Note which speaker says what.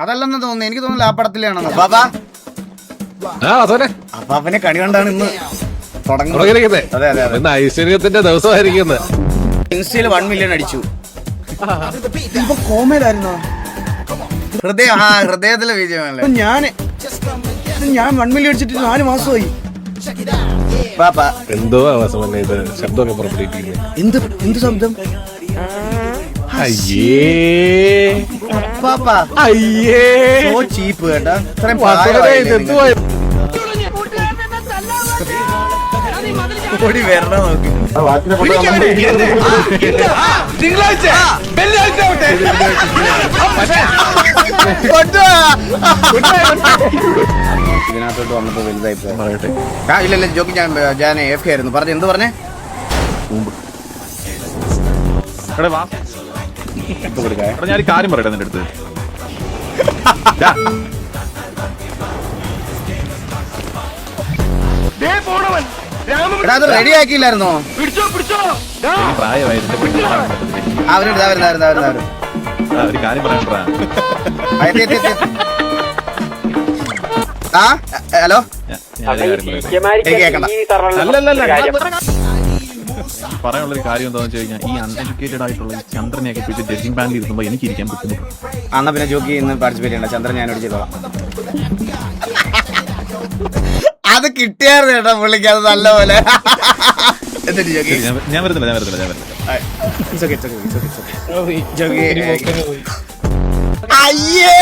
Speaker 1: അതല്ലെന്ന് തോന്നുന്നു, എനിക്ക് തോന്നുന്നു ആ പടത്തിലാണെന്ന്.
Speaker 2: അപ്പൊ അവനെ കണി കണ്ടാണ് ഇന്ന്
Speaker 3: തുടങ്ങിയിരിക്കുന്നത്.
Speaker 2: അതെ അതെ അതെ.
Speaker 3: ഇന്ന് ഐശ്വര്യത്തിന്റെ ദിവസമായിരിക്കുന്നത്.
Speaker 2: ഇൻസ്റ്റയിൽ 1 മില്യൺ അടിച്ചു.
Speaker 1: ഇപ്പൊ കോമയിലായിരുന്നോ?
Speaker 2: ഹൃദയത്തിലെ വിജയമല്ലേ.
Speaker 1: ഞാൻ 1 മില്യൺ അടിച്ചിട്ട് 4 മാസമായി.
Speaker 3: എന്തോ ആവാസം ഇത് ശബ്ദമൊക്കെ പുറപ്പെടുവിക്കുന്നത്.
Speaker 1: എന്ത് ശബ്ദം?
Speaker 3: അയ്യേ അയ്യേ
Speaker 2: സോ ചീപ്പ് കേട്ടാ. ഓടി വരണ നോക്കി. ഇതിനകത്തോട്ട് വന്നപ്പോ വലുതായി ഇല്ലല്ല ജോക്കി. ഞാൻ AFK ആയിരുന്നു. പറഞ്ഞു എന്ത് പറഞ്ഞേ?
Speaker 4: ഞാൻ കാര്യം പറയട്ടെ നിന്റെ അടുത്ത്.
Speaker 2: റെഡി ആക്കിയില്ലായിരുന്നോ?
Speaker 4: പ്രായമായിരുന്നു. ഒരു കാര്യം പറയണ്ടാ.
Speaker 2: ഹലോ
Speaker 4: പറയാനുള്ളൊരു കാര്യം എന്താണെന്ന് വെച്ച് കഴിഞ്ഞാൽ ഈ അൺഎഡ്യൂക്കേറ്റഡ് ആയിട്ടുള്ള ചന്ദ്രനെയൊക്കെ പിടിച്ച് ജഡ്ജിംഗ് പാനലിൽ ഇരുത്തുമ്പോൾ എനിക്ക് ഇരിക്കാൻ ബുദ്ധിമുട്ട്.
Speaker 2: അന്നാ പിന്നെ ജോക്കി ഇന്ന് പാർട്ടിസിപ്പേറ്റ് ചെയ്യണ്ട. ചന്ദ്രൻ ഞാനോട് ചെയ്തോളാം. അത് കിട്ടിയായിരുന്നു കേട്ടോ പുള്ളിക്ക്. അത് നല്ലപോലെ.
Speaker 4: ഞാൻ വരുന്നില്ല.
Speaker 2: അയ്യേ